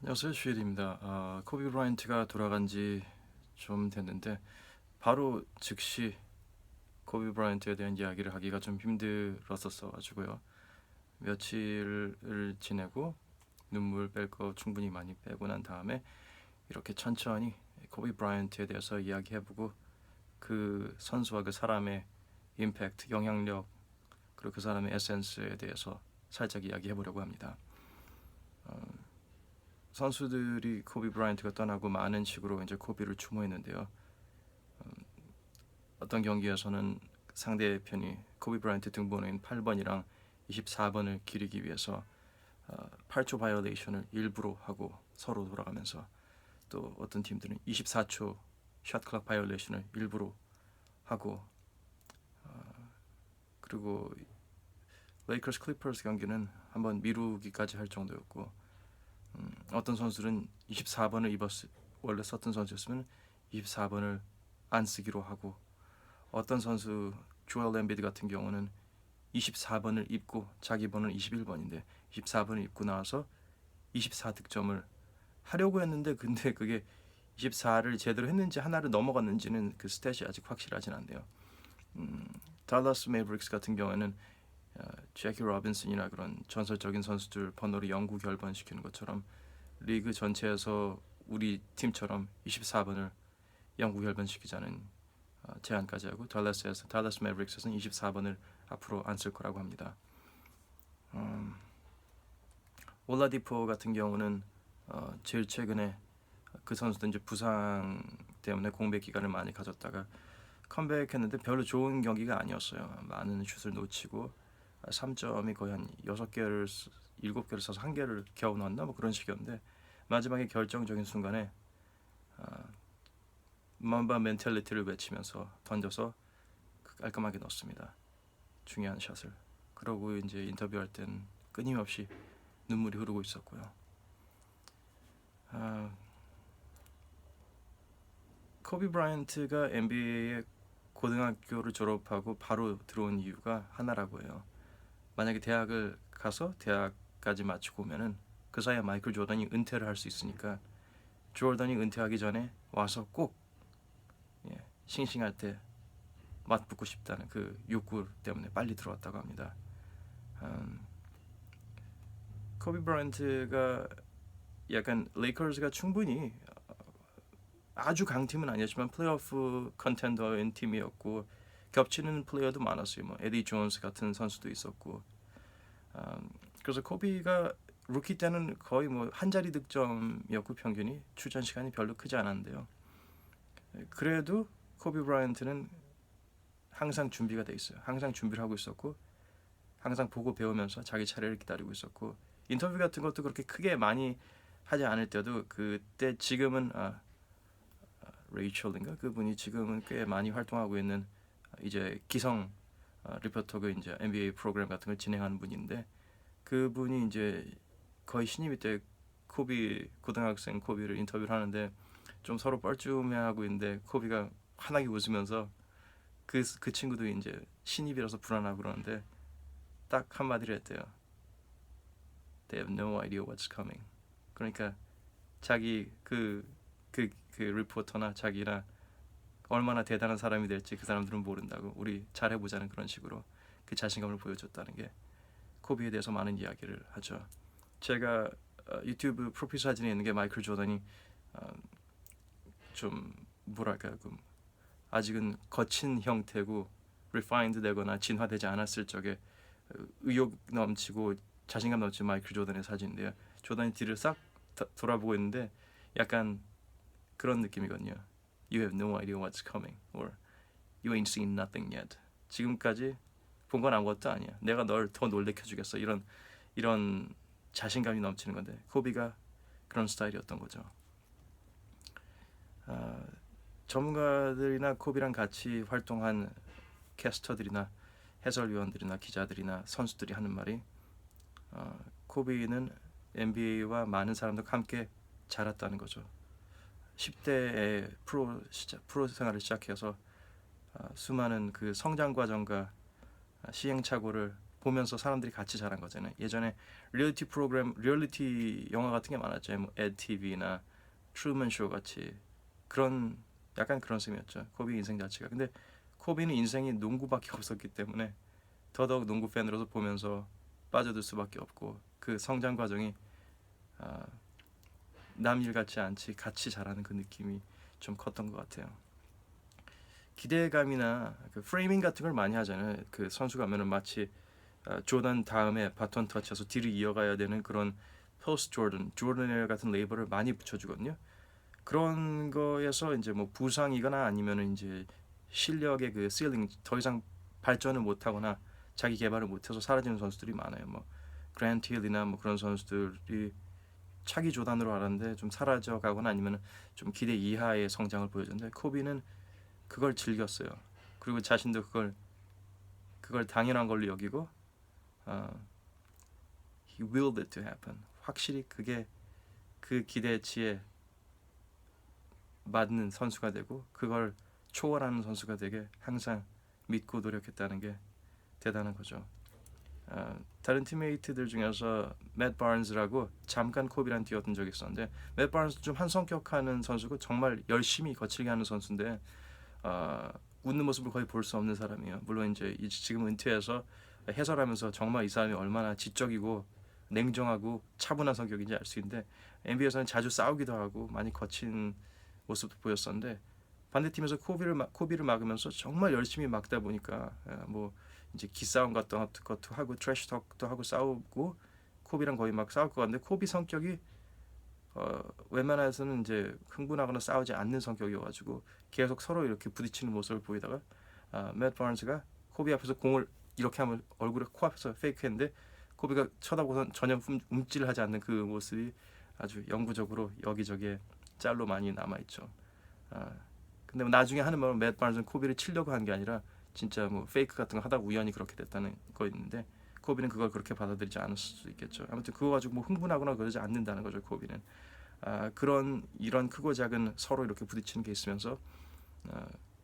안녕하세요, 슈일입니다. 코비 브라이언트가 돌아간 지 좀 됐는데 바로 즉시 코비 브라이언트에 대한 이야기를 하기가 좀 힘들었었어 가지고요. 며칠을 지내고 눈물 뺄 거 충분히 많이 빼고 난 다음에 이렇게 천천히 코비 브라이언트에 대해서 이야기해보고 그 선수와 그 사람의 임팩트, 영향력 그리고 그 사람의 에센스에 대해서 살짝 이야기해보려고 합니다. 선수들이 코비 브라이언트가 떠나고 많은 식으로 이제 코비를 추모했는데요. 어떤 경기에서는 상대편이 코비 브라이언트 등번호인 8번이랑 24번을 기리기 위해서 8초 바이올레이션을 일부러 하고 서로 돌아가면서, 또 어떤 팀들은 24초 샷 클락 바이올레이션을 일부러 하고, 그리고 레이커스 클리퍼스 경기는 한번 미루기까지 할 정도였고, 어떤 선수는 24번을 원래 썼던 선수였으면 24번을 안 쓰기로 하고, 어떤 선수 조엘 엠비드 같은 경우는 24번을 입고 자기 번호는 21번인데 24번을 입고 나와서 24득점을 하려고 했는데, 근데 그게 24를 제대로 했는지 하나를 넘어갔는지는 그 스탯이 아직 확실하진 않네요. 달라스 매버릭스 같은 경우에는 제키 로빈슨이나 그런 전설적인 선수들 번호를 영구 결번시키는 것처럼 리그 전체에서 우리 팀처럼 24번을 영구 결번시키자는 제안까지 하고, 달라스 매버릭스에서는 24번을 앞으로 안 쓸 거라고 합니다. 올라디포 같은 경우는 제일 최근에 그 선수도 이제 부상 때문에 공백 기간을 많이 가졌다가 컴백했는데 별로 좋은 경기가 아니었어요. 많은 슛을 놓치고 3점이 거의 한 6개를 7개를 써서 1개를 겨우 넣었나 뭐 그런 식이었는데, 마지막에 결정적인 순간에 맘바 멘탈리티를 외치면서 던져서 깔끔하게 넣었습니다. 중요한 샷을. 그러고 이제 인터뷰할 땐 끊임없이 눈물이 흐르고 있었고요. 코비 브라이언트가 NBA에 고등학교를 졸업하고 바로 들어온 이유가 하나라고 해요. 만약에 대학을 가서 대학까지 마치고 오면은 그 사이에 마이클 조던이 은퇴를 할 수 있으니까, 조던이 은퇴하기 전에 와서 꼭 싱싱할 때 맞붙고 싶다는 그 욕구 때문에 빨리 들어왔다고 합니다. 코비 브라이언트가 약간 레이커스가 충분히 아주 강팀은 아니었지만 플레이오프 컨텐더인 팀이었고, 겹치는 플레이어도 많았어요. 뭐 에디 존스 같은 선수도 있었고, 그래서 코비가 루키 때는 거의 뭐 한 자리 득점이었고 평균이 출전 시간이 별로 크지 않았는데요. 그래도 코비 브라이언트는 항상 준비가 돼 있어요. 항상 준비를 하고 있었고, 항상 보고 배우면서 자기 차례를 기다리고 있었고, 인터뷰 같은 것도 그렇게 크게 많이 하지 않을 때도 그때 지금은 레이첼인가 그분이 지금은 꽤 많이 활동하고 있는 이제 기성 리포터가 이제 NBA 프로그램 같은 걸 진행하는 분인데, 그분이 이제 거의 신입이 때 고등학생 코비를 인터뷰를 하는데 좀 서로 뻘쭘해하고 있는데, 코비가 환하게 웃으면서 그 친구도 이제 신입이라서 불안하고 그러는데 딱 한마디를 했대요. They have no idea what's coming. 그러니까 자기 그 리포터나 자기나 얼마나 대단한 사람이 될지 그 사람들은 모른다고, 우리 잘해보자는 그런 식으로 그 자신감을 보여줬다는 게 코비에 대해서 많은 이야기를 하죠. 제가 유튜브 프로필 사진에 있는 게 마이클 조던이 좀 뭐랄까요, 아직은 거친 형태고 refined 되거나 진화되지 않았을 적에 의욕 넘치고 자신감 넘치는 마이클 조던의 사진인데요. 조던이 뒤를 싹 돌아보고 있는데 약간 그런 느낌이거든요. You have no idea what's coming, or you ain't seen nothing yet. 지금까지 본 건 아무것도 아니야. 내가 널 더 놀래켜주겠어. 이런 자신감이 넘치는 건데, 코비가 그런 스타일이었던 거죠. 전문가들이나 코비랑 같이 활동한 캐스터들이나 해설위원들이나 기자들이나 선수들이 하는 말이, 코비는 NBA와 많은 사람들과 함께 자랐다는 거죠. 10대에 프로 생활을 시작해서 수많은 그 성장 과정과 시행착오를 보면서 사람들이 같이 자란 거잖아요. 예전에 리얼리티 영화 같은 게 많았죠. 뭐 EdTV나 트루먼 쇼 같이 그런 약간 그런 셈이었죠. 코비 인생 자체가. 근데 코비는 인생이 농구밖에 없었기 때문에 더더욱 농구 팬으로서 보면서 빠져들 수밖에 없고 그 성장 과정이 아, 남일 같지 않지 같이 자라는 그 느낌이 좀 컸던 것 같아요. 기대감이나 그 프레이밍 같은 걸 많이 하잖아요. 그 선수가 하면은 마치 조던 다음에 바톤 터치해서 뒤를 이어가야 되는 그런 포스트 조던 같은 레이블을 많이 붙여주거든요. 그런 거에서 이제 뭐 부상이거나 아니면은 이제 실력의 그 실링 더 이상 발전을 못하거나 자기 개발을 못해서 사라지는 선수들이 많아요. 뭐 그랜트 힐이나 뭐 그런 선수들이 차기 조단으로 알았는데 좀 사라져가거나 아니면 좀 기대 이하의 성장을 보여줬는데 코비는 그걸 즐겼어요. 그리고 자신도 그걸 당연한 걸로 여기고 he willed it to happen. 확실히 그게 그 기대치에 맞는 선수가 되고 그걸 초월하는 선수가 되게 항상 믿고 노력했다는 게 대단한 거죠. 다른 팀메이트들 중에서 맷 바른스라고 잠깐 코비랑 뛰었던 적이 있었는데 맷 바른스 좀 한성격하는 선수고 정말 열심히 거칠게 하는 선수인데 웃는 모습을 거의 볼 수 없는 사람이에요. 물론 이제 지금 은퇴해서 해설하면서 정말 이 사람이 얼마나 지적이고 냉정하고 차분한 성격인지 알 수 있는데 NBA에서는 자주 싸우기도 하고 많이 거친 모습도 보였었는데 반대팀에서 코비를 막으면서 정말 열심히 막다 보니까 뭐 이제 기싸움 같은 것도 하고 트래시톡도 하고 싸우고 코비랑 거의 막 싸울 것 같은데 코비 성격이 웬만해서는 이제 흥분하거나 싸우지 않는 성격이어가지고 계속 서로 이렇게 부딪히는 모습을 보이다가 맷 바른스가 코비 앞에서 공을 이렇게 하면 얼굴에 코앞에서 페이크했는데 코비가 쳐다보고선 전혀 움찔하지 않는 그 모습이 아주 영구적으로 여기저기에 짤로 많이 남아있죠. 근데 뭐 나중에 하는 말은 맷 바른스는 코비를 치려고 한 게 아니라 진짜 뭐 페이크 같은 거 하다 우연히 그렇게 됐다는 거 있는데 코비는 그걸 그렇게 받아들이지 않을 수도 있겠죠. 아무튼 그거 가지고 뭐 흥분하거나 그러지 않는다는 거죠. 코비는 그런 이런 크고 작은 서로 이렇게 부딪히는 게 있으면서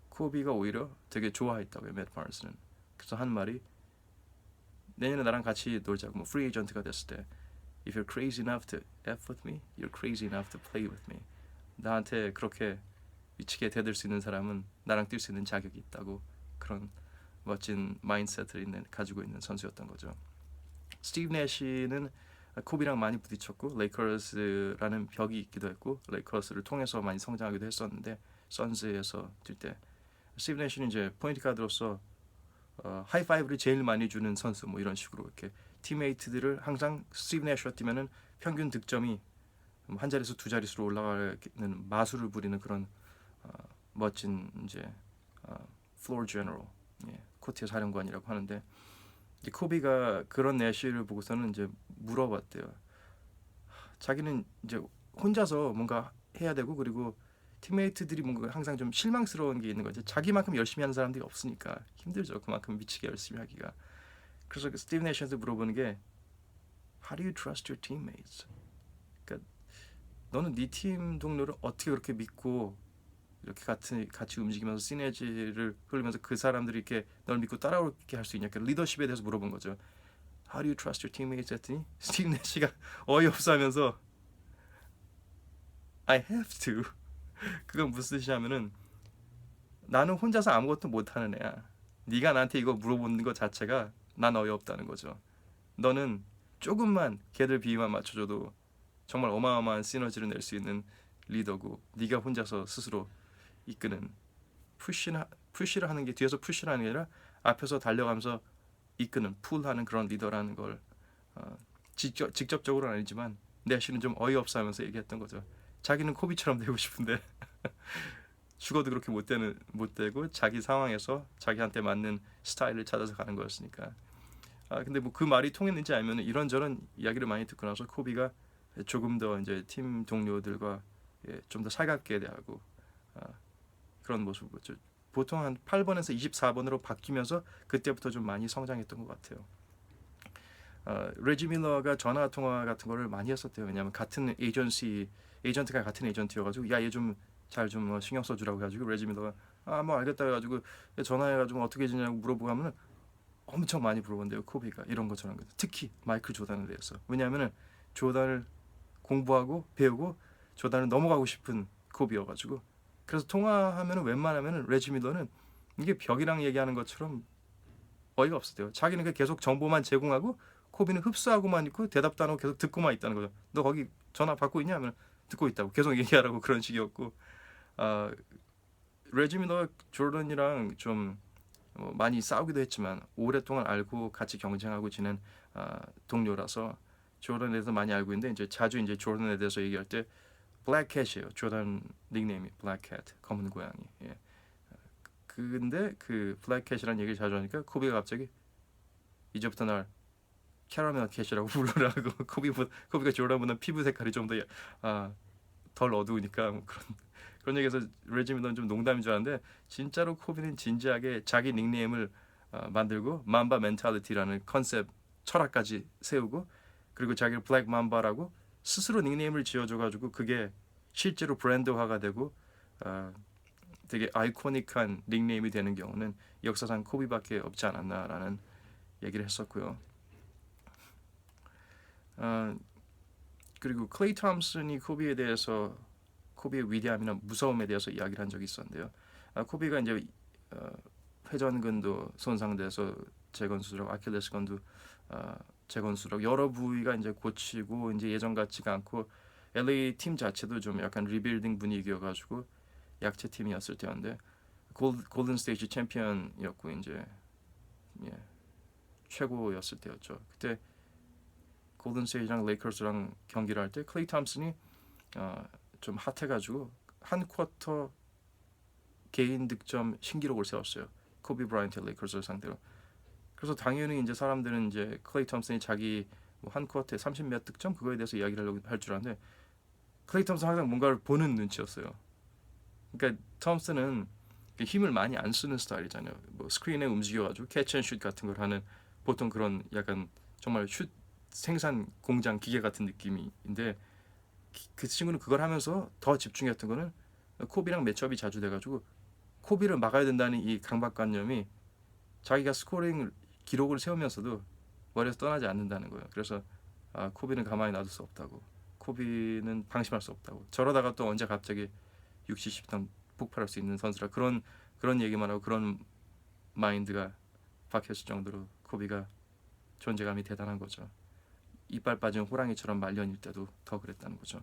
코비가 오히려 되게 좋아했다고요. 맷 바른스는. 그래서 한 말이 내년에 나랑 같이 놀자고 뭐 프리 에이전트가 됐을 때 If you're crazy enough to F with me, you're crazy enough to play with me. 나한테 그렇게 미치게 대들 수 있는 사람은 나랑 뛸 수 있는 자격이 있다고 그런 멋진 마인드셋을 가지고 있는 선수였던 거죠. 스티브 내시는 코비랑 많이 부딪혔고 레이커스라는 벽이 있기도 했고 레이커스를 통해서 많이 성장하기도 했었는데 선즈에서 뛸 때 스티브 내시는 이제 포인트 가드로서 하이파이브를 제일 많이 주는 선수 뭐 이런 식으로 이렇게 팀메이트들을 항상 스티브 내시와 뛰면은 평균 득점이 한 자릿수 두 자릿수로 올라가는 마술을 부리는 그런 멋진 이제 플로어 제너럴 코트의 사령관이라고 하는데 이제 코비가 그런 내시를 보고서는 이제 물어봤대요. 자기는 이제 혼자서 뭔가 해야 되고 그리고 팀메이트들이 뭔가 항상 좀 실망스러운 게 있는 거지. 자기만큼 열심히 하는 사람들이 없으니까 힘들죠. 그만큼 미치게 열심히 하기가. 그래서 스티브 내시한테 물어보는 게 How do you trust your teammates? 그러니까 너는 네 팀 동료를 어떻게 그렇게 믿고 이렇게 같이 움직이면서 시너지를 흐르면서 그 사람들이 이렇게 널 믿고 따라오게 할 수 있냐? 그 리더십에 대해서 물어본 거죠. How do you trust your teammates? 했더니 스티브 내시가 어이없어하면서 I have to. 그건 무슨 뜻이냐면은 나는 혼자서 아무것도 못하는 애야. 네가 나한테 이거 물어보는 것 자체가 난 어이없다는 거죠. 너는 조금만 걔들 비위만 맞춰줘도 정말 어마어마한 시너지를 낼 수 있는 리더고 네가 혼자서 스스로 이끄는 푸시를 하는 게 뒤에서 푸시를 하는 게 아니라 앞에서 달려가면서 이끄는 풀하는 그런 리더라는 걸 직접적으로는 아니지만 내시는 좀 어이없어하면서 얘기했던 거죠. 자기는 코비처럼 되고 싶은데 죽어도 그렇게 못 되고 자기 상황에서 자기한테 맞는 스타일을 찾아서 가는 거였으니까. 근데 뭐 그 말이 통했는지 알면 이런저런 이야기를 많이 듣고 나서 코비가 조금 더 이제 팀 동료들과 좀 더 살갑게 대하고 그런 모습을 보죠. 보통 한 8번에서 24번으로 바뀌면서 그때부터 좀 많이 성장했던 것 같아요. 레지 밀러가 전화 통화 같은 거를 많이 했었대요. 왜냐하면 같은 에이전트가 같은 에이전트여가지고 야 얘 좀 잘 좀 신경 써주라고 해가지고 레지 밀러가 뭐 알겠다 해가지고 전화해가지고 어떻게 지냐고 물어보고 하면은 엄청 많이 물어본대요. 코비가 이런 것처럼. 특히 마이클 조던에 대해서. 왜냐하면은 조던을 공부하고 배우고 조던을 넘어가고 싶은 코비여가지고. 그래서 통화하면은 웬만하면은 레지 밀러는 이게 벽이랑 얘기하는 것처럼 어이가 없었대요. 자기는 계속 정보만 제공하고 코비는 흡수하고만 있고 대답도 안 하고 계속 듣고만 있다는 거죠. 너 거기 전화 받고 있냐 하면 듣고 있다고 계속 얘기하라고 그런 식이었고. 아, 레지 밀러가 조던이랑 좀 많이 싸우기도 했지만 오랫동안 알고 같이 경쟁하고 지낸 동료라서 조던에 대해서 많이 알고 있는데 이제 자주 이제 조던에 대해서 얘기할 때 블랙캣이에요. 조던 닉네임이 블랙캣, 검은 고양이. 예. 근데 그 블랙캣이라는 얘기를 자주 하니까 코비가 갑자기 이제부터 날 캐러멜 캣이라고 부르라고. 코비가 조던보다 피부 색깔이 좀 덜 어두우니까 뭐 그런 얘기해서 레지 밀러는 좀 농담인 줄 알았는데 진짜로 코비는 진지하게 자기 닉네임을 만들고 맘바 멘탈리티라는 컨셉 철학까지 세우고 그리고 자기를 블랙 맘바라고 스스로 닉네임을 지어줘가지고 그게 실제로 브랜드화가 되고 되게 아이코닉한 닉네임이 되는 경우는 역사상 코비밖에 없지 않았나라는 얘기를 했었고요. 그리고 클레이 톰슨이 코비에 대해서 코비의 위대함이나 무서움에 대해서 이야기를 한 적이 있었는데요. 코비가 이제 회전근도 손상돼서 재건수술하고 아킬레스건도 재건수술하고 여러 부위가 이제 고치고 이제 예전 같지가 않고 LA 팀 자체도 좀 약간 리빌딩 분위기여가지고 약체 팀이었을 때였는데 골든 스테이지 챔피언이었고 이제 최고였을 때였죠. 그때 골든 스테이지랑 레이커스랑 경기를 할 때 클레이 톰슨이 좀 핫해가지고 한 쿼터 개인 득점 신기록을 세웠어요. 코비 브라이언트 레이커스를 상대로. 그래서 당연히 이제 사람들은 이제 클레이 톰슨이 자기 한 쿼터에 30몇 득점 그거에 대해서 이야기를 하려고 할 줄 알았는데 클레이 톰슨 항상 뭔가를 보는 눈치였어요. 그러니까 톰슨은 힘을 많이 안 쓰는 스타일이잖아요. 뭐 스크린에 움직여가지고 캐치앤슛 같은 걸 하는 보통 그런 약간 정말 슛 생산 공장 기계 같은 느낌인데 그 친구는 그걸 하면서 더 집중했던 거는 코비랑 매치업이 자주 돼가지고 코비를 막아야 된다는 이 강박관념이 자기가 스코링 기록을 세우면서도 머리에서 떠나지 않는다는 거예요. 그래서 코비는 가만히 놔둘 수 없다고. 코비는 방심할 수 없다고. 저러다가 또 언제 갑자기 60, 10단 폭발할 수 있는 선수라 그런 얘기만 하고 그런 마인드가 박혔을 정도로 코비가 존재감이 대단한 거죠. 이빨 빠진 호랑이처럼 말년일 때도 더 그랬다는 거죠.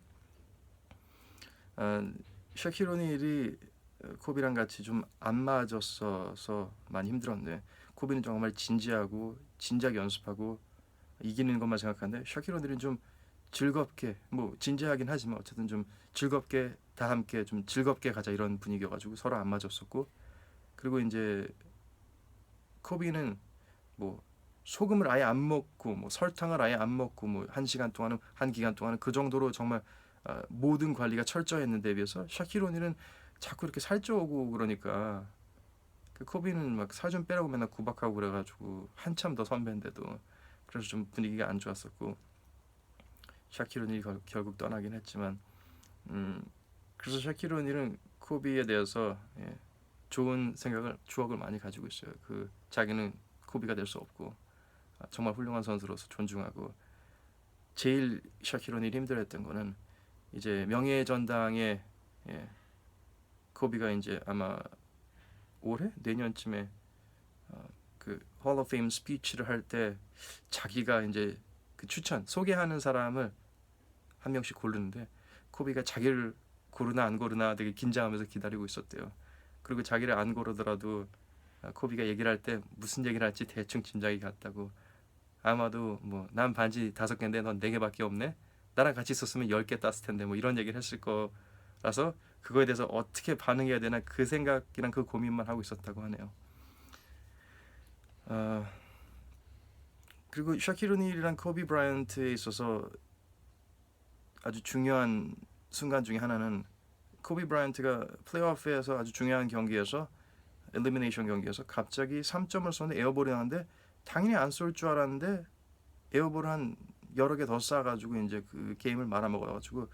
샤킬 오닐이 코비랑 같이 좀 안 맞았어서 많이 힘들었는데 코비는 정말 진지하고 진지하게 연습하고 이기는 것만 생각하는데 샤킬 오닐은 좀 즐겁게 뭐 진지하긴 하지만 어쨌든 좀 즐겁게 다 함께 좀 즐겁게 가자 이런 분위기여가지고 서로 안 맞았었고 그리고 이제 코비는 뭐 소금을 아예 안 먹고 뭐 설탕을 아예 안 먹고 뭐 한 시간 동안은 한 기간 동안은 그 정도로 정말 모든 관리가 철저했는데 비해서 샤킬 오닐은 자꾸 이렇게 살쪄오고 그러니까 그 코비는 막 살 좀 빼라고 맨날 구박하고 그래가지고 한참 더 선배인데도 그래서 좀 분위기가 안 좋았었고 샤킬 오닐이 결국 떠나긴 했지만 그래서 샤킬 오닐은 코비에 대해서 좋은 생각을 추억을 많이 가지고 있어요. 그 자기는 코비가 될 수 없고 정말 훌륭한 선수로서 존중하고 제일 샤킬 오닐이 힘들었던 거는 이제 명예의 전당에 코비가 이제 아마 올해 내년쯤에 그 홀 오브 페임 스피치를 할 때 자기가 이제 그 소개하는 사람을 한 명씩 고르는데 코비가 자기를 고르나 안 고르나 되게 긴장하면서 기다리고 있었대요. 그리고 자기를 안 고르더라도 코비가 얘기를 할 때 무슨 얘기를 할지 대충 짐작이 갔다고. 아마도 뭐 난 반지 5개인데 넌 4개밖에 없네. 나랑 같이 있었으면 10개 땄을 텐데 뭐 이런 얘기를 했을 거라서 그거에 대해서 어떻게 반응해야 되나 그 생각이랑 그 고민만 하고 있었다고 하네요. 그리고 샤킬 오닐이랑 코비 브라이언트에 있어서 아주 중요한 순간 중에 하나는 코비 브라이언트가 플레이오프에서 아주 중요한 경기에서 엘리미네이션 경기에서 갑자기 3점을 쏘는데 에어볼이 나는데 당연히 안 쏠 줄 알았는데 에어볼 한 여러 개 더 쏴가지고 이제 그 게임을 말아먹어가지고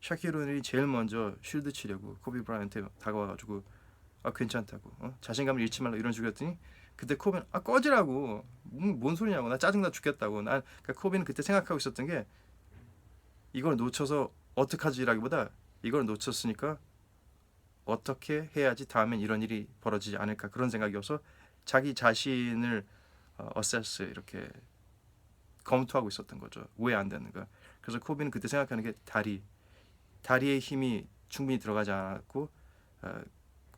샤킬 오닐이 제일 먼저 쉴드 치려고 코비 브라이언트에 다가와가지고 괜찮다고 자신감을 잃지 말라 이런 식으로 했더니 그때 코비는 꺼지라고 뭔 소리냐고 나 짜증나 죽겠다고 난 그러니까 코비는 그때 생각하고 있었던 게 이걸 놓쳐서 어떡하지라기보다 이걸 놓쳤으니까 어떻게 해야지 다음엔 이런 일이 벌어지지 않을까 그런 생각이어서 자기 자신을 어세스 이렇게 검토하고 있었던 거죠. 왜 안 되는가. 그래서 코비는 그때 생각하는 게 다리의 힘이 충분히 들어가지 않았고 어,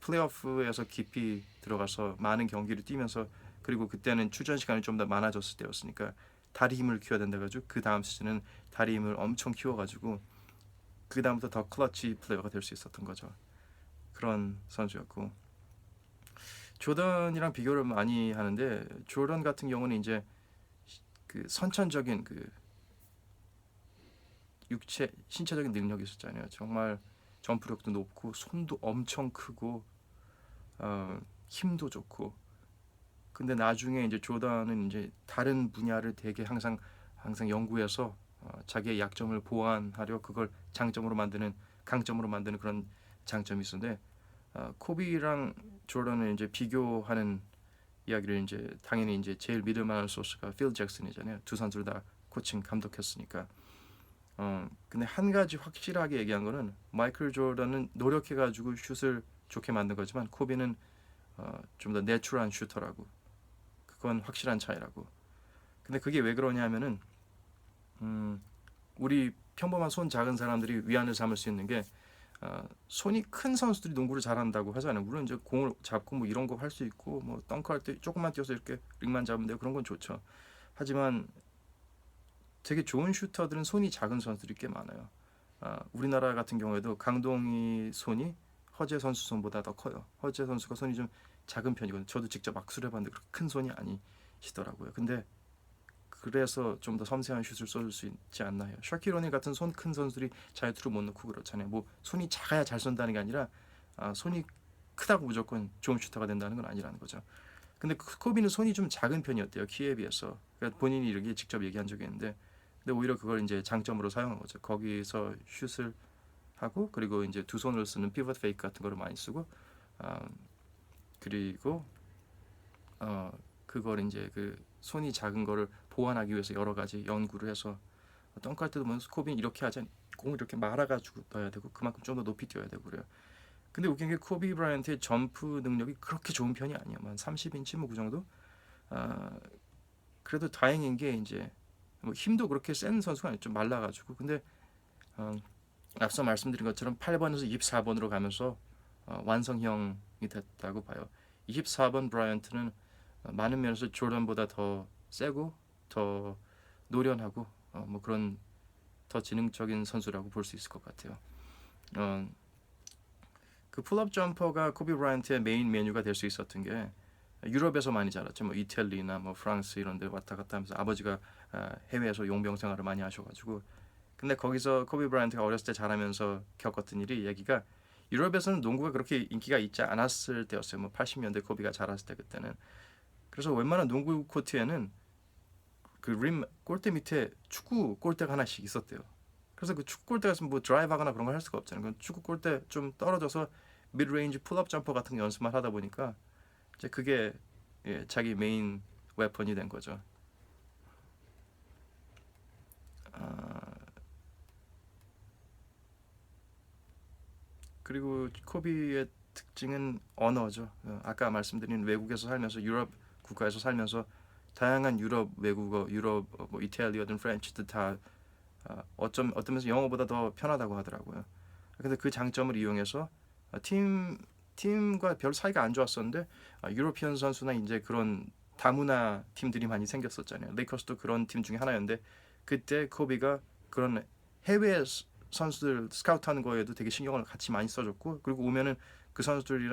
플레이오프에서 깊이 들어가서 많은 경기를 뛰면서 그리고 그때는 출전 시간이 좀 더 많아졌을 때였으니까 다리 힘을 키워야 된다 가지고 그 다음 시즌은 다리 힘을 엄청 키워가지고 그 다음부터 더 클러치 플레이어가 될 수 있었던 거죠. 그런 선수였고 조던이랑 비교를 많이 하는데 조던 같은 경우는 이제 그 선천적인 그 신체적인 능력이 있었잖아요. 정말 점프력도 높고 손도 엄청 크고 힘도 좋고. 근데 나중에 이제 조던은 이제 다른 분야를 되게 항상 연구해서 자기의 약점을 보완하려 그걸 강점으로 만드는 그런 장점이 있었는데 코비랑 조던을 이제 비교하는 이야기를 이제 당연히 이제 제일 믿을 만한 소스가 필 잭슨이잖아요. 두 선수를 다 코칭 감독했으니까. 근데 한 가지 확실하게 얘기한 거는 마이클 조던은 노력해가지고 슛을 좋게 만든 거지만 코비는 좀 더 내추럴한 슈터라고. 그건 확실한 차이라고. 근데 그게 왜 그러냐면은 우리 평범한 손 작은 사람들이 위안을 삼을 수 있는 게 손이 큰 선수들이 농구를 잘한다고 하잖아요. 물론 이제 공을 잡고 뭐 이런 거 할 수 있고 뭐 덩크할 때 조금만 뛰어서 이렇게 링만 잡으면 되고 그런 건 좋죠. 하지만 되게 좋은 슈터들은 손이 작은 선수들이 꽤 많아요. 우리나라 같은 경우에도 강동희 손이 허재 선수 손보다 더 커요. 허재 선수가 손이 좀 작은 편이거든요. 저도 직접 악수를 해봤는데 그렇게 큰 손이 아니시더라고요. 근데 그래서 좀 더 섬세한 슛을 쏠 수 있지 않나 해요. 샤키로니 같은 손 큰 선수들이 자유투를 못 넣고 그렇잖아요. 뭐 손이 작아야 잘 쏜다는 게 아니라 손이 크다고 무조건 좋은 슈터가 된다는 건 아니라는 거죠. 근데 코비는 손이 좀 작은 편이었대요. 키에 비해서. 그러니까 본인이 이렇게 직접 얘기한 적이 있는데 근데 오히려 그걸 이제 장점으로 사용한 거죠. 거기서 슛을 하고 그리고 이제 두 손을 쓰는 피벗 페이크 같은 거를 많이 쓰고 그리고 그걸 이제 그 손이 작은 거를 보완하기 위해서 여러 가지 연구를 해서 덩크할 때도 뭐 코비는 이렇게 하자 공을 이렇게 말아가지고 넣어야 되고 그만큼 좀 더 높이 뛰어야 되고 그래요. 근데 웃긴 게 코비 브라이언트의 점프 능력이 그렇게 좋은 편이 아니에요. 한 30인치 뭐 그 정도. 그래도 다행인 게 이제 뭐 힘도 그렇게 센 선수가 아니죠. 좀 말라가지고. 근데 앞서 말씀드린 것처럼 8번에서 24번으로 가면서 완성형이 됐다고 봐요. 24번 브라이언트는 많은 면에서 조던보다 더 세고 더 노련하고 뭐 그런 더 지능적인 선수라고 볼 수 있을 것 같아요. 그 풀업 점퍼가 코비 브라이언트의 메인 메뉴가 될 수 있었던 게 유럽에서 많이 자랐죠. 뭐 이탈리나 뭐 프랑스 이런 데 왔다 갔다 하면서 아버지가 해외에서 용병 생활을 많이 하셔가지고 근데 거기서 코비 브라이언트가 어렸을 때 자라면서 겪었던 일이 얘기가 유럽에서는 농구가 그렇게 인기가 있지 않았을 때였어요. 뭐 80년대 코비가 자랐을 때 그때는. 그래서 웬만한 농구 코트에는 그 림 골대 밑에 축구 골대가 하나씩 있었대요. 그래서 그 축구 골대 가서 뭐 드라이브하거나 그런 걸 할 수가 없잖아요. 그건 축구 골대 좀 떨어져서 미드레인지 풀업 점퍼 같은 거 연습만 하다 보니까 이제 그게 자기 메인 웨펀이 된 거죠. 그리고 코비의 특징은 언어죠. 아까 말씀드린 외국에서 살면서 유럽 국가에서 살면서 다양한 유럽 외국어, 유럽 뭐 이탈리아든 프렌치든 다 어떤 면에서 영어보다 더 편하다고 하더라고요. 근데 그 장점을 이용해서 팀과 별 사이가 안 좋았었는데 유로피언 선수나 이제 그런 다문화 팀들이 많이 생겼었잖아요. 레이커스도 그런 팀 중에 하나였는데 그때 코비가 그런 해외 선수들 스카우트하는 거에도 되게 신경을 같이 많이 써줬고 그리고 오면은 그 선수들이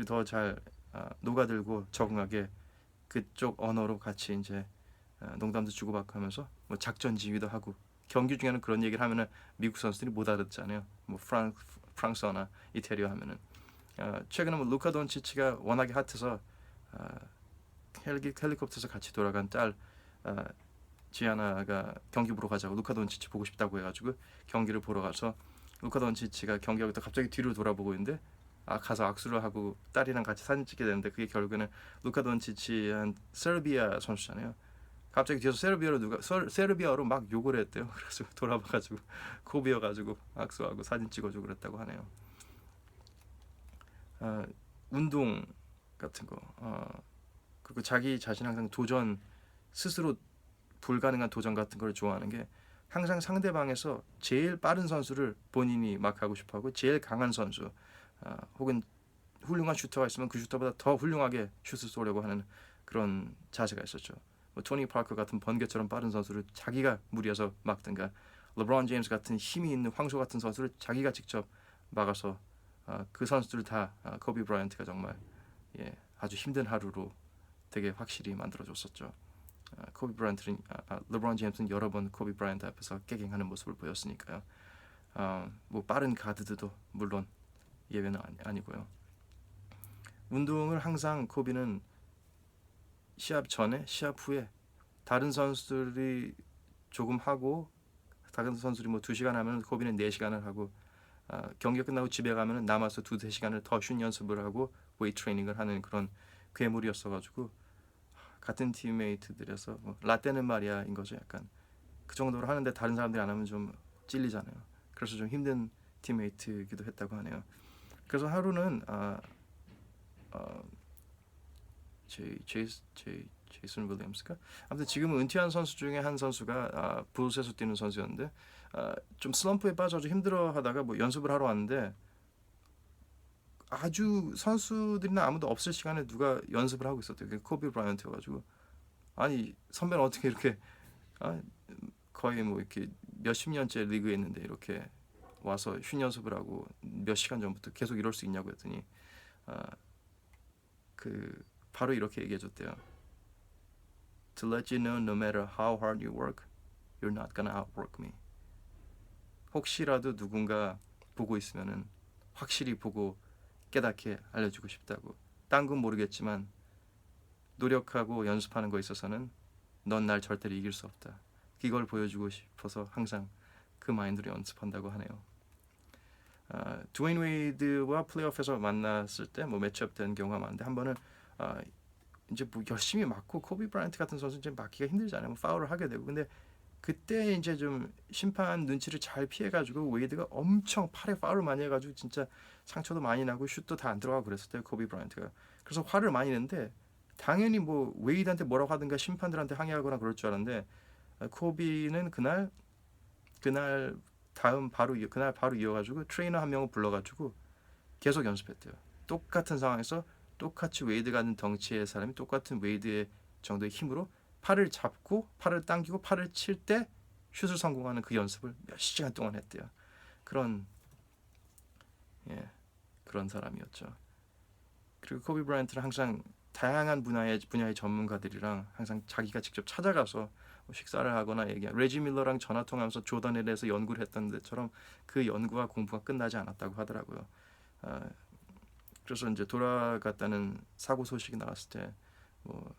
더 잘 녹아들고 적응하게 그쪽 언어로 같이 이제 농담도 주고받고 하면서 뭐 작전 지휘도 하고 경기 중에는 그런 얘기를 하면은 미국 선수들이 못 알아듣잖아요. 뭐 프랑스어나 이태리어 하면은 최근에 뭐 루카 돈치치가 워낙에 핫해서 헬리콥터에서 같이 돌아간 딸 지아나가 경기 보러 가자고 루카 돈치치 보고 싶다고 해가지고 경기를 보러 가서 루카 돈치치가 경기하고 있다 갑자기 뒤로 돌아보고 있는데 가서 악수를 하고 딸이랑 같이 사진 찍게 되는데 그게 결국에는 루카 돈치치한 세르비아 선수잖아요. 갑자기 뒤에서 세르비아로 막 욕을 했대요. 그래서 돌아봐가지고 코비여가지고 악수하고 사진 찍어주고 그랬다고 하네요. 운동 같은 거 그리고 자기 자신 항상 도전 스스로 불가능한 도전 같은 걸 좋아하는 게 항상 상대방에서 제일 빠른 선수를 본인이 막 하고 싶어하고 제일 강한 선수 혹은 훌륭한 슈터가 있으면 그 슈터보다 더 훌륭하게 슛을 쏘려고 하는 그런 자세가 있었죠. 뭐 토니 파커 같은 번개처럼 빠른 선수를 자기가 무리해서 막든가 르브론 제임스 같은 힘이 있는 황소 같은 선수를 자기가 직접 막아서 그 선수들 다 코비 브라이언트가 정말 아주 힘든 하루로 되게 확실히 만들어줬었죠. 코비 브라이언트는 르브론 제임스는 여러 번 코비 브라이언트 앞에서 깨갱하는 모습을 보였으니까요. 뭐 빠른 가드들도 물론 예외는 아니고요. 운동을 항상 코비는 시합 전에 시합 후에 다른 선수들이 조금 하고 다른 선수들이 뭐 2시간 하면 코비는 4시간을 하고 경기가 끝나고 집에 가면 남아서 2-3시간을 더 슛 연습을 하고 웨이트 트레이닝을 하는 그런 괴물이었어가지고 같은 팀메이트들에서 뭐 라떼는 말이야인 거죠. 약간 그 정도로 하는데 다른 사람들이 안 하면 좀 찔리잖아요. 그래서 좀 힘든 팀메이트이기도 했다고 하네요. 그래서 하루는 제이슨 윌리엄스가 아무튼 지금은 은퇴한 선수 중에 한 선수가 불스에서 뛰는 선수였는데 좀 슬럼프에 빠져서 힘들어하다가 뭐 연습을 하러 왔는데 아주 선수들이나 아무도 없을 시간에 누가 연습을 하고 있었대요. 그게 코비 브라이언트여가지고 아니 선배는 어떻게 이렇게 거의 뭐 이렇게 몇십 년째 리그에 있는데 이렇게 와서 슛 연습을 하고 몇 시간 전부터 계속 이럴 수 있냐고 했더니 그 바로 이렇게 얘기해줬대요. To let you know, no matter how hard you work, you're not gonna outwork me. 혹시라도 누군가 보고 있으면은 확실히 보고 깨닫게 알려주고 싶다고. 딴 건 모르겠지만 노력하고 연습하는 거 있어서는 넌 날 절대로 이길 수 없다. 이걸 보여주고 싶어서 항상 그 마인드로 연습한다고 하네요. 드웨인 웨이드와 플레이오프에서 만났을 때 뭐 매치업 된 경우가 많은데 한 번은 이제 뭐 열심히 맞고 코비 브라이언트 같은 선수는 이제 맞기가 힘들잖아요. 뭐 파울을 하게 되고 근데 그때 이제 좀 심판 눈치를 잘 피해가지고 웨이드가 엄청 팔에 파울을 많이 해가지고 진짜 상처도 많이 나고 슛도 다 안 들어가고 그랬었대요. 코비 브라이언트가. 그래서 화를 많이 냈는데 당연히 뭐 웨이드한테 뭐라고 하든가 심판들한테 항의하거나 그럴 줄 알았는데 코비는 그날 그날 바로 이어가지고 트레이너 한 명을 불러가지고 계속 연습했대요. 똑같은 상황에서 똑같이 웨이드 같은 덩치의 사람이 똑같은 웨이드의 정도의 힘으로 팔을 잡고 팔을 당기고 팔을 칠 때 슛을 성공하는 그 연습을 몇 시간 동안 했대요. 그런 사람이었죠. 그리고 코비 브라이언트는 항상 다양한 분야의 전문가들이랑 항상 자기가 직접 찾아가서 식사를 하거나 레지 밀러랑 전화 통화하면서 조던에 대해서 연구를 했던 데처럼 그 연구와 공부가 끝나지 않았다고 하더라고요. 그래서 이제 돌아갔다는 사고 소식이 나왔을 때 뭐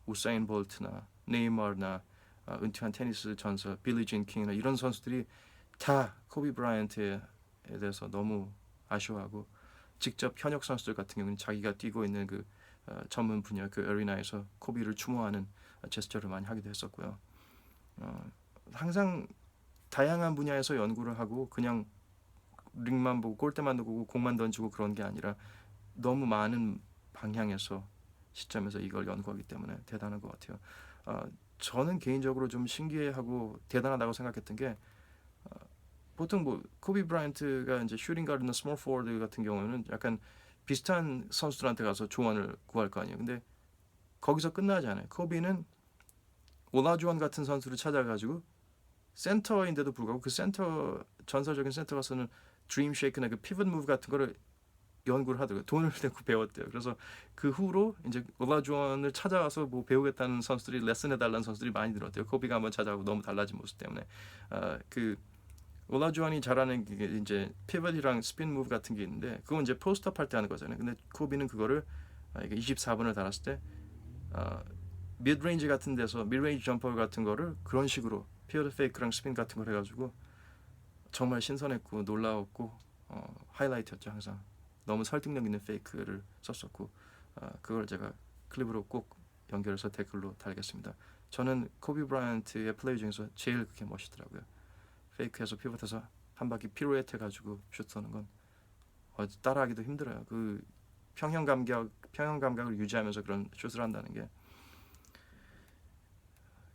우사인 볼트나 네이마르나 은퇴한 테니스 전설 빌리 진 킹이나 이런 선수들이 다 코비 브라이언트에 대해서 너무 아쉬워하고 직접 현역 선수들 같은 경우는 자기가 뛰고 있는 그 전문 분야 그 어리나에서 코비를 추모하는 제스처를 많이 하기도 했었고요. 항상 다양한 분야에서 연구를 하고 그냥 링만 보고 골대만 보고 공만 던지고 그런 게 아니라 너무 많은 방향에서 시점에서 이걸 연구하기 때문에 대단한 것 같아요. 저는 개인적으로 좀 신기해하고 대단하다고 생각했던 게 보통 뭐 코비 브라이언트가 이제 슈팅 가드나 스몰 포워드 같은 경우는 약간 비슷한 선수들한테 가서 조언을 구할 거 아니에요. 근데 거기서 끝나지 않아요. 코비는 올라주원 같은 선수를 찾아가지고 센터인데도 불구하고 그 센터 전설적인 센터가 쓰는 드림 쉐이크나 그 피벗 무브 같은 거를 연구를 하더라고요. 돈을 내고 배웠대요. 그래서 그 후로 이제 올라주원을 찾아와서 뭐 배우겠다는 선수들이 레슨해달라는 선수들이 많이 늘었대요. 코비가 한번 찾아오고 너무 달라진 모습 때문에 그 올라주원이 잘하는 게 이제 피벗이랑 스핀 무브 같은 게 있는데 그건 이제 포스트업 할 때 하는 거잖아요. 근데 코비는 그거를 이게 24번을 달았을 때 미드레인지 같은 데서 미드레인지 점퍼 같은 거를 그런 식으로 피어드 페이크랑 스핀 같은 걸 해가지고 정말 신선했고 놀라웠고 하이라이트였죠. 항상 너무 설득력 있는 페이크를 썼었고 그걸 제가 클립으로 꼭 연결해서 댓글로 달겠습니다. 저는 코비 브라이언트의 플레이 중에서 제일 그게 멋있더라고요. 페이크해서 피벗해서 한 바퀴 피루엣 해가지고 슛 쏘는 건 따라하기도 힘들어요. 그 평형 감각을 유지하면서 그런 슛을 한다는 게.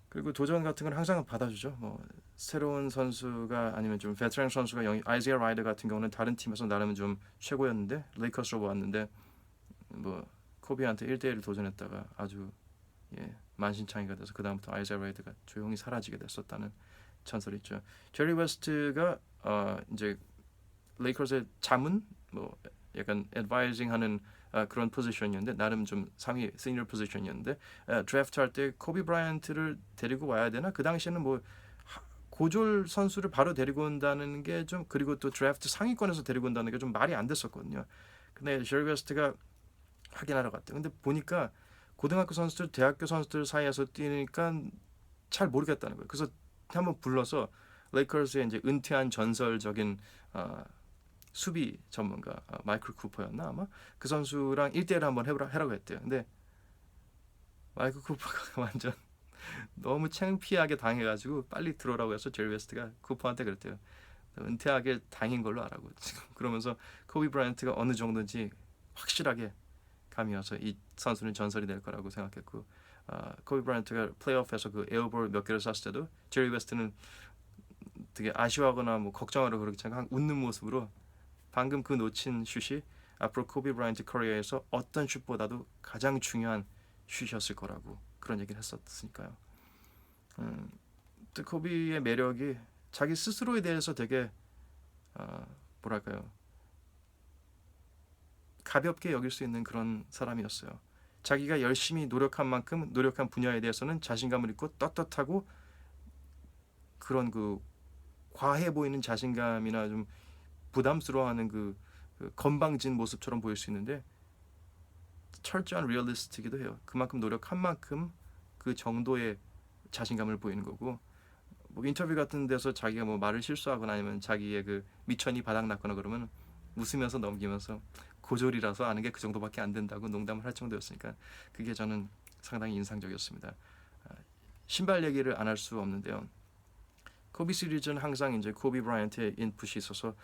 그리고 도전 같은 건 항상 받아주죠. 뭐 새로운 선수가 아니면 좀 베테랑 선수가 아이지아 라이더 같은 경우는 다른 팀에서 나름 좀 최고였는데 레이커스로 왔는데 뭐 코비한테 1대1 도전했다가 아주 만신창이가 돼서 그 다음부터 아이지아 라이더가 조용히 사라지게 됐었다는 전설이 있죠. 제리 웨스트가 이제 레이커스의 자문 뭐 약간 애드바이징하는 그런 포지션이었는데 나름 좀 상위 시니어 포지션이었는데 드래프트 할 때 코비 브라이언트를 데리고 와야 되나? 그 당시에는 뭐 고졸 선수를 바로 데리고 온다는 게 좀 그리고 또 드래프트 상위권에서 데리고 온다는 게 좀 말이 안 됐었거든요. 근데 제리 웨스트가 확인하러 갔대요. 근데 보니까 고등학교 선수들, 대학교 선수들 사이에서 뛰니까 잘 모르겠다는 거예요. 그래서 한번 불러서 레이커스의 이제 은퇴한 전설적인 수비 전문가 마이클 쿠퍼였나 아마 그 선수랑 1대1 한번 해라고 했대요. 근데 마이클 쿠퍼가 완전 너무 창피하게 당해가지고 빨리 들어오라고 해서 제리 웨스트가 쿠퍼한테 그랬대요. 은퇴하게 당인 걸로 알아고 지금 그러면서 코비 브라이언트가 어느 정도인지 확실하게 감이 와서 이 선수는 전설이 될 거라고 생각했고 코비 브라이언트가 플레이오프에서 그 에어볼 몇 개를 쐈을 때도 제리 웨스트는 되게 아쉬워하거나 뭐 걱정하러 그러기 전에 웃는 모습으로 방금 그 놓친 슛이 앞으로 코비 브라이언트 커리어에서 어떤 슛보다도 가장 중요한 슛이었을 거라고 그런 얘기를 했었으니까요. 또 코비의 매력이 자기 스스로에 대해서 되게 뭐랄까요 가볍게 여길 수 있는 그런 사람이었어요. 자기가 열심히 노력한 만큼 노력한 분야에 대해서는 자신감을 있고 떳떳하고 그런 그 과해 보이는 자신감이나 좀 부담스러워하는 그 건방진 모습처럼 보일 수 있는데 철저한 리얼리스트이기도 해요. 그만큼 노력한 만큼 그 정도의 자신감을 보이는 거고 뭐 인터뷰 같은 데서 자기가 뭐 말을 실수하거나 아니면 자기의 그 미천이 바닥났거나 그러면 웃으면서 넘기면서 고졸이라서 아는 게 그 정도밖에 안 된다고 농담을 할 정도였으니까 그게 저는 상당히 인상적이었습니다. 신발 얘기를 안 할 수 없는데요. 코비 시리즈는 항상 이제 코비 브라이언트의 인풋이 있어서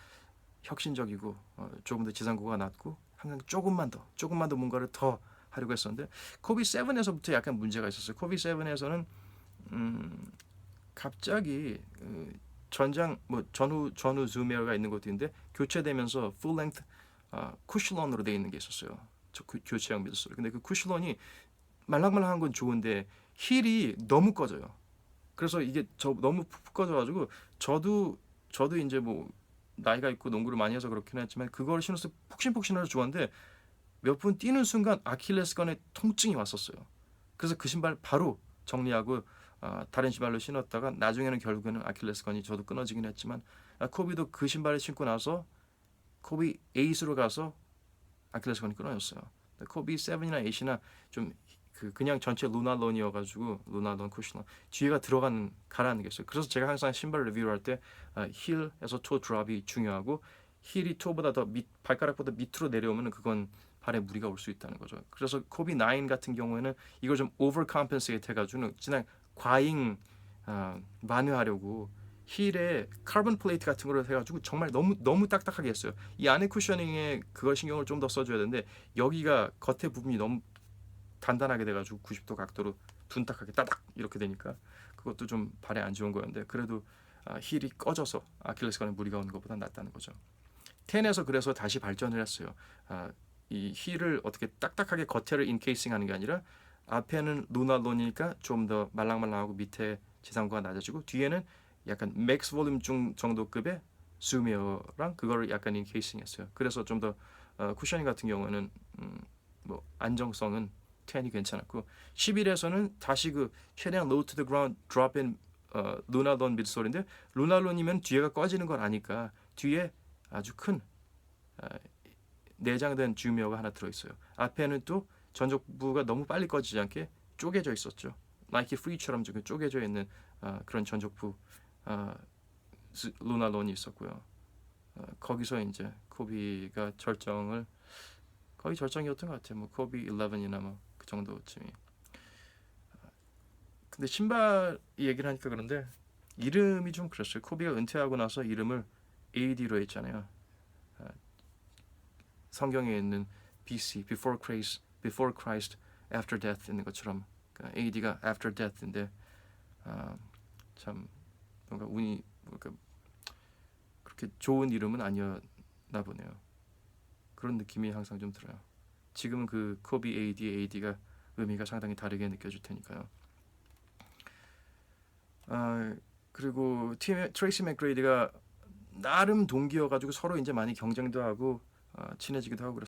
혁신적이고 조금 더 지상고가 낮고 항상 조금만 더 뭔가를 더 하려고 했었는데 코비 7에서부터 약간 문제가 있었어요. 코비 7에서는 갑자기 전장 뭐 전후 즈메어가 있는 것도 있는데 교체되면서 풀 랭트 쿠슐런으로 돼 있는 게 있었어요. 교체형 미드솔. 근데 그 쿠슐런이 말랑말랑한 건 좋은데 힐이 너무 꺼져요. 그래서 이게 너무 푹 꺼져가지고 저도 이제 뭐 나이가 있고 농구를 많이 해서 그렇긴 했지만 그걸 신어서 푹신푹신해서 좋았는데 몇 분 뛰는 순간 아킬레스건에 통증이 왔었어요. 그래서 그 신발 바로 정리하고 다른 신발로 신었다가 나중에는 결국에는 아킬레스건이 저도 끊어지긴 했지만 코비도 그 신발을 신고 나서 코비 8으로 가서 아킬레스건이 끊어졌어요. 코비 7이나 8이나 좀 그냥 전체 루나런이어가지고 루나런 쿠ሽ너 뒤에가 가라앉는 게 있어요. 그래서 제가 항상 신발 리뷰를 할 때 힐에서 토 드랍이 중요하고 힐이 토보다 더 발가락보다 밑으로 내려오면 그건 발에 무리가 올 수 있다는 거죠. 그래서 코비 9 같은 경우에는 이걸 좀 오버 컴펜세이트 해가지고 그냥 과잉 만회하려고 힐에 카본 플레이트 같은 걸 해가지고 정말 너무 딱딱하게 했어요. 이 안에 쿠셔닝에 그걸 신경을 좀 더 써줘야 되는데 여기가 겉에 부분이 너무 단단하게 돼가지고 90도 각도로 둔탁하게 따닥 이렇게 되니까 그것도 좀 발에 안 좋은 거였는데 그래도 힐이 꺼져서 아킬레스건에 무리가 오는 것보다 낫다는 거죠. 10에서 그래서 다시 발전을 했어요. 이 힐을 어떻게 딱딱하게 겉에를 인케이싱하는 게 아니라 앞에는 루나론이니까 좀 더 말랑말랑하고 밑에 지상고가 낮아지고 뒤에는 약간 맥스 볼륨 정도급의 즈메어랑 그거를 약간 인케이싱했어요. 그래서 좀 더 쿠셔닝 같은 경우는 뭐 안정성은 10이 괜찮았고 11에서는 다시 그 최대한 low to the ground drop in 루나론 미드솔인데 루나론이면 뒤에가 꺼지는 걸 아니까 뒤에 아주 큰 내장된 즈메어가 하나 들어있어요. 앞에는 또 전족부가 너무 빨리 꺼지지 않게 쪼개져 있었죠. 나이키 프리처럼 좀 쪼개져 있는 그런 전족부 루나론이 있었고요. 거기서 이제 코비가 거의 절정이었던 것 같아요. 뭐 코비 11이나 뭐 그 정도쯤이. 근데 신발 얘기를 하니까 그런데 이름이 좀 그랬어요. 코비가 은퇴하고 나서 이름을 AD로 했잖아요. 아, 성경에 있는 BC, before Christ, after death 있는 것처럼 그러니까 AD가 after death인데 참 뭔가 운이 뭔가 그렇게 좋은 이름은 아니었나 보네요. 그런 느낌이 항상 좀 들어요. 지금은 그 코비 AD가 의미가 상당히 다르게 느껴질 테니까요. 그리고 트레이시 맥그레이드가 나름 동기여가지고 서로 이제 많이 경쟁도 하고 친해지기도 하고